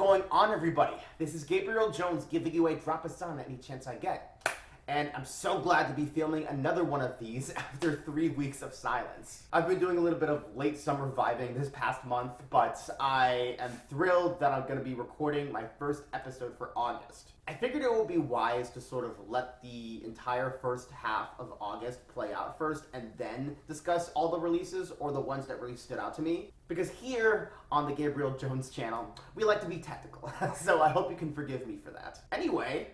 going on, everybody? This is Gabriel Jones giving you a drop of sun any chance I get. And I'm so glad to be filming another one of these after 3 weeks of silence. I've been doing a little bit of late summer vibing this past month, but I am thrilled that I'm going to be recording my first episode for August. I figured it would be wise to sort of let the entire first half of August play out first and then discuss all the releases or the ones that really stood out to me. Because here on the Gabriel Jones channel, we like to be technical, so I hope you can forgive me for that. Anyway,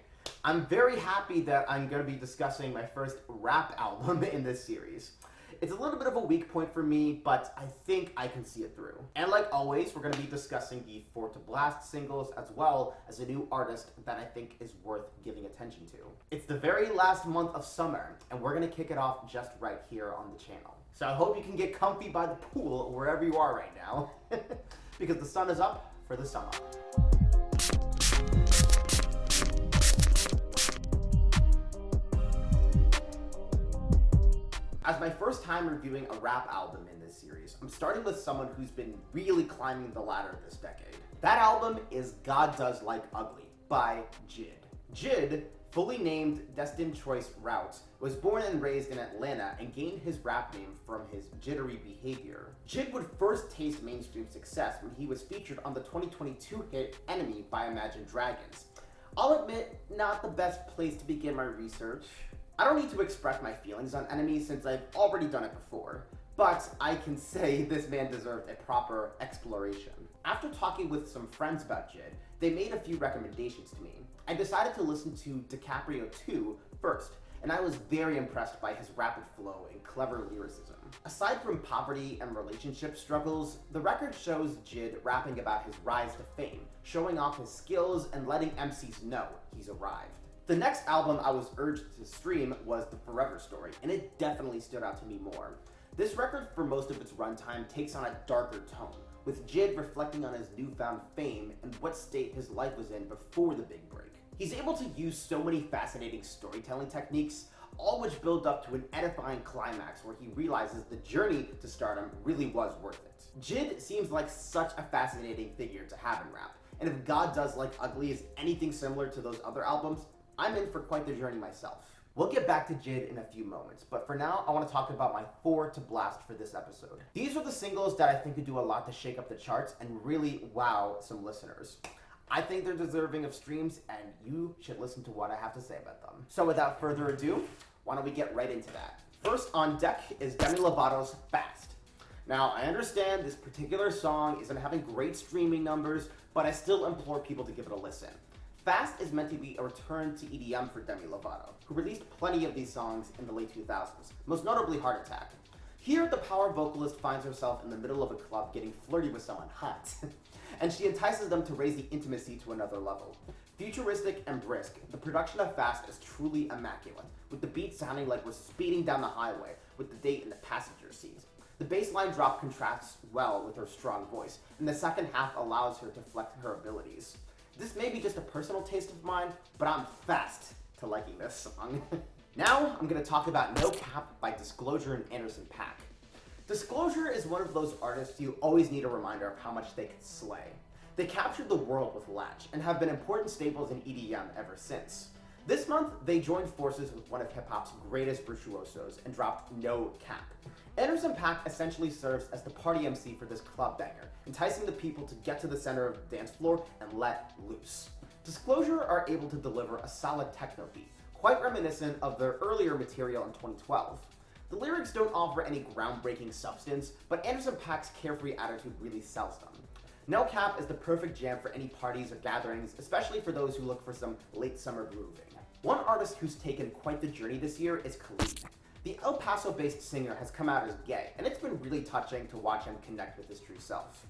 I'm very happy that I'm going to be discussing my first rap album in this series. It's a little bit of a weak point for me, but I think I can see it through. And like always, we're going to be discussing the For to Blast singles as well as a new artist that I think is worth giving attention to. It's the very last month of summer, and we're going to kick it off just right here on the channel. So I hope you can get comfy by the pool wherever you are right now, because the sun is up for the summer. As my first time reviewing a rap album in this series, I'm starting with someone who's been really climbing the ladder this decade. That album is God Does Like Ugly by JID. JID, fully named Destined Choice Routes, was born and raised in Atlanta and gained his rap name from his jittery behavior. JID would first taste mainstream success when he was featured on the 2022 hit Enemy by Imagine Dragons. I'll admit, not the best place to begin my research. I don't need to express my feelings on Enemy since I've already done it before, but I can say this man deserved a proper exploration. After talking with some friends about JID, they made a few recommendations to me. I decided to listen to DiCaprio 2 first, and I was very impressed by his rapid flow and clever lyricism. Aside from poverty and relationship struggles, the record shows JID rapping about his rise to fame, showing off his skills and letting MCs know he's arrived. The next album I was urged to stream was The Forever Story, and it definitely stood out to me more. This record, for most of its runtime, takes on a darker tone, with JID reflecting on his newfound fame and what state his life was in before the big break. He's able to use so many fascinating storytelling techniques, all which build up to an edifying climax where he realizes the journey to stardom really was worth it. JID seems like such a fascinating figure to have in rap, and if God Does Like Ugly is anything similar to those other albums, I'm in for quite the journey myself. We'll get back to JID in a few moments, but for now, I want to talk about my 4 to blast for this episode. These are the singles that I think could do a lot to shake up the charts and really wow some listeners. I think they're deserving of streams, and you should listen to what I have to say about them. So without further ado, why don't we get right into that? First on deck is Demi Lovato's Fast. Now, I understand this particular song isn't having great streaming numbers, but I still implore people to give it a listen. Fast is meant to be a return to EDM for Demi Lovato, who released plenty of these songs in the late 2000s, most notably Heart Attack. Here, the power vocalist finds herself in the middle of a club getting flirty with someone hot, and she entices them to raise the intimacy to another level. Futuristic and brisk, the production of Fast is truly immaculate, with the beat sounding like we're speeding down the highway with the date in the passenger seat. The bass line drop contrasts well with her strong voice, and the second half allows her to flex her abilities. This may be just a personal taste of mine, but I'm fast to liking this song. Now, I'm going to talk about No Cap by Disclosure and Anderson .Paak. Disclosure is one of those artists you always need a reminder of how much they can slay. They captured the world with Latch and have been important staples in EDM ever since. This month, they joined forces with one of hip-hop's greatest virtuosos and dropped No Cap. Anderson .Paak essentially serves as the party MC for this club banger, enticing the people to get to the center of the dance floor and let loose. Disclosure are able to deliver a solid techno beat, quite reminiscent of their earlier material in 2012. The lyrics don't offer any groundbreaking substance, but Anderson .Paak's carefree attitude really sells them. No Cap is the perfect jam for any parties or gatherings, especially for those who look for some late summer grooving. One artist who's taken quite the journey this year is Khalid. The El Paso-based singer has come out as gay, and it's been really touching to watch him connect with his true self.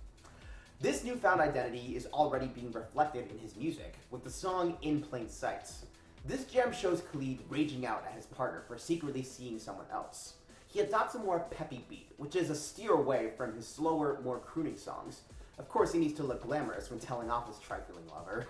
This newfound identity is already being reflected in his music, with the song In Plain Sight. This gem shows Khalid raging out at his partner for secretly seeing someone else. He adopts a more peppy beat, which is a steer away from his slower, more crooning songs. Of course, he needs to look glamorous when telling off his trifling lover.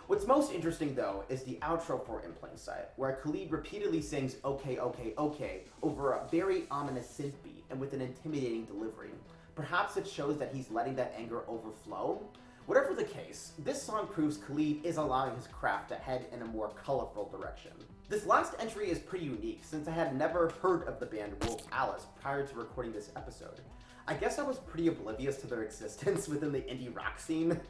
What's most interesting, though, is the outro for In Plain Sight, where Khalid repeatedly sings "Okay, okay, okay" over a very ominous synth beat and with an intimidating delivery. Perhaps it shows that he's letting that anger overflow, Whatever the case, this song proves Khalid is allowing his craft to head in a more colorful direction. This last entry is pretty unique since I had never heard of the band Wolf Alice prior to recording this episode. I guess I was pretty oblivious to their existence within the indie rock scene,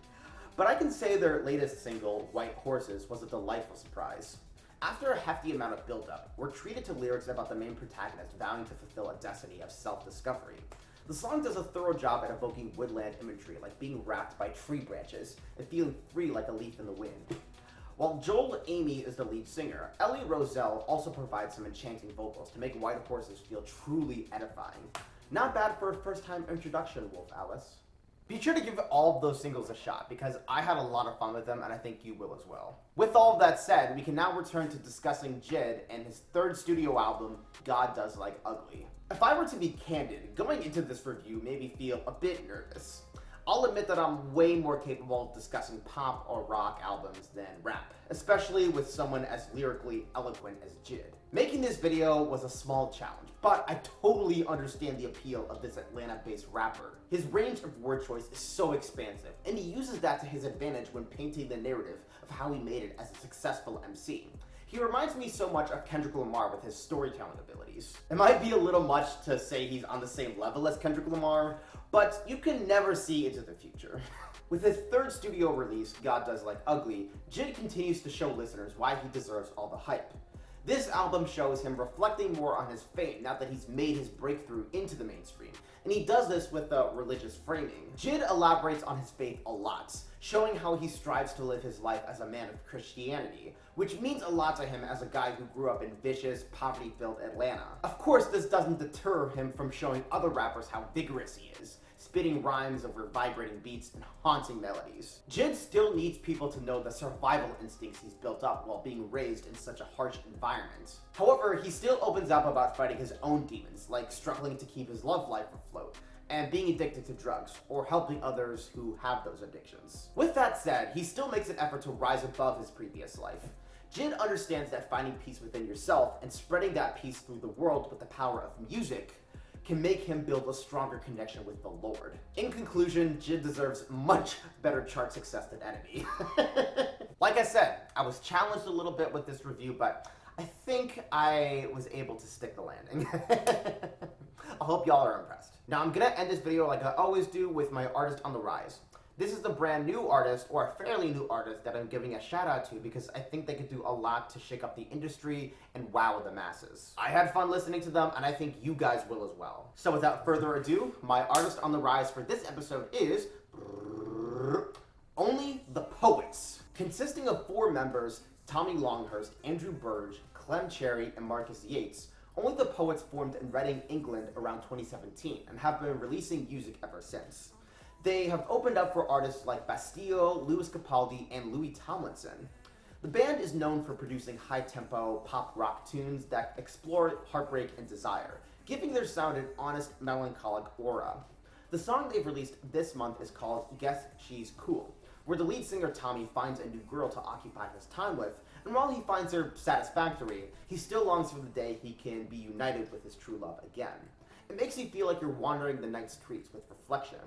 but I can say their latest single, White Horses, was a delightful surprise. After a hefty amount of build-up, we're treated to lyrics about the main protagonist vowing to fulfill a destiny of self-discovery. The song does a thorough job at evoking woodland imagery, like being wrapped by tree branches and feeling free like a leaf in the wind. While Joel Amy is the lead singer, Ellie Roselle also provides some enchanting vocals to make White Horses feel truly edifying. Not bad for a first-time introduction, Wolf Alice. Be sure to give all of those singles a shot, because I had a lot of fun with them, and I think you will as well. With all of that said, we can now return to discussing JID and his third studio album, God Does Like Ugly. If I were to be candid, going into this review made me feel a bit nervous. I'll admit that I'm way more capable of discussing pop or rock albums than rap, especially with someone as lyrically eloquent as JID. Making this video was a small challenge, but I totally understand the appeal of this Atlanta-based rapper. His range of word choice is so expansive, and he uses that to his advantage when painting the narrative of how he made it as a successful MC. He reminds me so much of Kendrick Lamar with his storytelling abilities. It might be a little much to say he's on the same level as Kendrick Lamar, but you can never see into the future. With his third studio release, God Does Like Ugly, JID continues to show listeners why he deserves all the hype. This album shows him reflecting more on his fame now that he's made his breakthrough into the mainstream, and he does this with a religious framing. JID elaborates on his faith a lot, showing how he strives to live his life as a man of Christianity, which means a lot to him as a guy who grew up in vicious, poverty-filled Atlanta. Of course, this doesn't deter him from showing other rappers how vigorous he is, spitting rhymes over vibrating beats and haunting melodies. JID still needs people to know the survival instincts he's built up while being raised in such a harsh environment. However, he still opens up about fighting his own demons, like struggling to keep his love life afloat, and being addicted to drugs, or helping others who have those addictions. With that said, he still makes an effort to rise above his previous life. JID understands that finding peace within yourself and spreading that peace through the world with the power of music can make him build a stronger connection with the Lord. In conclusion, JID deserves much better chart success than Enemy. Like I said, I was challenged a little bit with this review, but I think I was able to stick the landing. I hope y'all are impressed. Now I'm gonna end this video like I always do with my artist on the rise. This is the brand new artist, or a fairly new artist, that I'm giving a shout out to because I think they could do a lot to shake up the industry and wow the masses. I had fun listening to them, and I think you guys will as well. So without further ado, my artist on the rise for this episode is Only the Poets. Consisting of 4 members, Tommy Longhurst, Andrew Burge, Clem Cherry, and Marcus Yates, Only the Poets formed in Reading, England around 2017 and have been releasing music ever since. They have opened up for artists like Bastille, Louis Capaldi, and Louis Tomlinson. The band is known for producing high-tempo pop rock tunes that explore heartbreak and desire, giving their sound an honest, melancholic aura. The song they've released this month is called Guess She's Cool, where the lead singer Tommy finds a new girl to occupy his time with, and while he finds her satisfactory, he still longs for the day he can be united with his true love again. It makes you feel like you're wandering the night streets with reflection.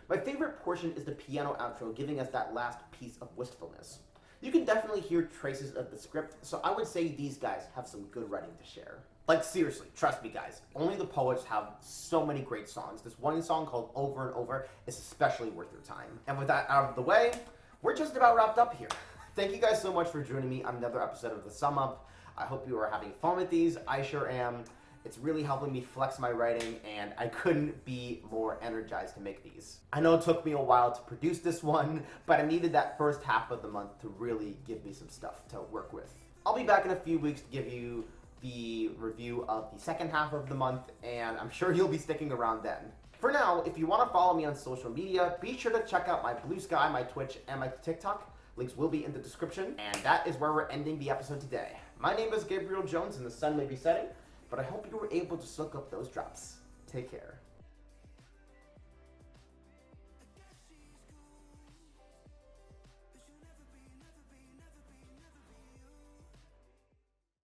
My favorite portion is the piano outro, giving us that last piece of wistfulness. You can definitely hear traces of the script, so I would say these guys have some good writing to share. Like seriously, trust me guys, Only the Poets have so many great songs. This one song called Over and Over is especially worth your time. And with that out of the way, we're just about wrapped up here. Thank you guys so much for joining me on another episode of The Sum Up. I hope you are having fun with these. I sure am. It's really helping me flex my writing, and I couldn't be more energized to make these. I know it took me a while to produce this one, but I needed that first half of the month to really give me some stuff to work with. I'll be back in a few weeks to give you the review of the second half of the month, and I'm sure you'll be sticking around then. For now, if you want to follow me on social media, be sure to check out my Blue Sky, my Twitch, and my TikTok. Links will be in the description, and that is where we're ending the episode today. My name is Gabriel Jones, and the sun may be setting, but I hope you were able to soak up those drops. Take care.